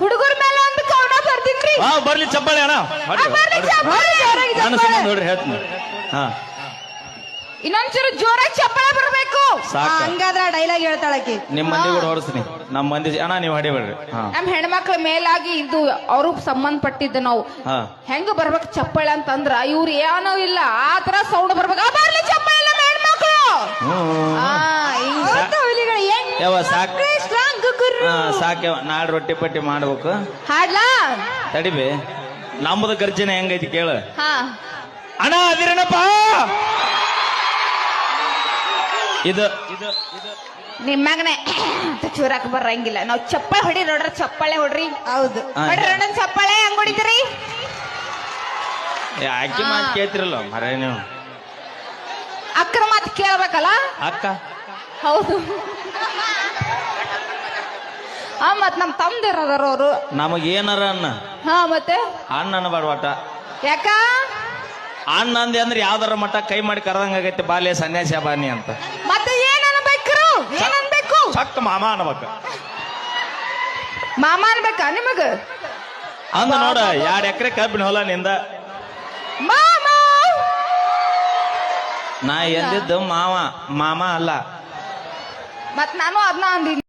ಹುಡುಗರ ಮೇಲೆ ಒಂದು ಕವನ ಬರ್ತೀನ್ರಿ. ಬರ್ಲಿ ಚಪ್ಪಾಳೆ ಅಣ್ಣ ನೋಡ್ರಿ ಹೇಳ್ತೀನಿ. ಇನ್ನೊಂಚೂರು ಜೋರಾಗಿ ಚಪ್ಪಾಳೆ ಬರ್ಬೇಕು. ಹಂಗಾದ್ರ ಡೈಲಾಗ್ ಹೇಳ್ತಾಳಕಿ. ನಿಮ್ ಮಂದಿ ಕೂಡ ಹೊರಸ್ತೀನಿ. ನಮ್ಮ ಮಂದಿ ಅಣ್ಣ ನೀವು ಹೊಡಿಬೇಡ್ರಿ. ನಮ್ ಹೆಣ್ಮಕ್ಳ ಮೇಲಾಗಿ ಇದು ಅವ್ರಿಗೆ ಸಂಬಂಧಪಟ್ಟಿದ್ದ ನಾವು ಹೆಂಗ ಬರ್ಬೇಕು ಚಪ್ಪಾಳೆ ಅಂತಂದ್ರ ಇವ್ರು ಏನೋ ಇಲ್ಲ ಆ ತರ ಸೌಂಡ್ ಬರ್ಬೇಕು. ಬರ್ಲಿ ಚಪ್ಪಾಳೆ ನಮ್ಮ ಹೆಣ್ಮಕ್ಳು. ಸಾಕ್ಯವ ನಾಳೆ ರೊಟ್ಟಿ ಪಟ್ಟಿ ಮಾಡ್ಬೇಕು. ಹಾಡ್ಲಾ ತಡಿಬಿ ನಮ್ಮದ ಗರ್ಜನೆ ಹೆಂಗೈತಿ ಕೇಳ. ಅಣ್ಣ ಅದಿರನಪ್ಪ ಇದು ನಿಮ್ಮಗನೆ ಚೂರಾಕ್ ಬರಂಗಿಲ್ಲ. ನಾವ್ ಚಪ್ಪಾಳೆ ಹೊಡಿ ನೋಡ್ರಿ. ಚಪ್ಪಾಳೆ ಹೊಡ್ರಿ. ಹೌದು ಹೊಡ್ರಿ ಚಪ್ಪಾಳೆ ಹೆಂಗ್ ಹೊಡಿತೀರಿ? ಅಕ್ಕಿ ಮಾತು ಕೇಳ್ತಿರಲ್ಲ ಮರ ನೀವು. ಅಕ್ಕನ ಮಾತು ಕೇಳ್ಬೇಕಲ್ಲ ಅಕ್ಕ. ಹೌದು ಮತ್ ನಮ್ ತಮ್ದಿರದಾರ ಅವ್ರು. ನಮಗ ಏನಾರ ಅನ್ನ ಮತ್ತೆ ಅಣ್ಣನ ಬಾಡ್ವಾಟ. ಯಾಕ ಅಣ್ಣ ಅಂದೆ ಅಂದ್ರೆ ಯಾವ್ದಾರ ಮಟ್ಟ ಕೈ ಮಾಡಿ ಕರೆದಂಗ ಆಗೈತಿ. ಬಾಲ್ಯ ಸನ್ಯಾಸಿ ಬಾನಿ ಅಂತ. ಮತ್ತೆ ಏನ್ ಅನ್ಬೇಕು? ಏನ್ ಅನ್ಬೇಕು? ಚಕ್ಕ ಮಾಮ ಅನ್ಬೇಕ. ಮಾಮ ಅನ್ಬೇಕಾ ನಿಮಗ? ಅಂದ ನೋಡ 2 ಎಕರೆ ಕಬ್ಬಿನ ಹೊಲ ನಿಂದ. ಮಾಮ ನಾ ಎಂದಿದ್ದು ಮಾವ ಮಾಮ ಅಲ್ಲ. ಮತ್ ನಾನು ಅದನ್ನ ಅಂದಿನಿ.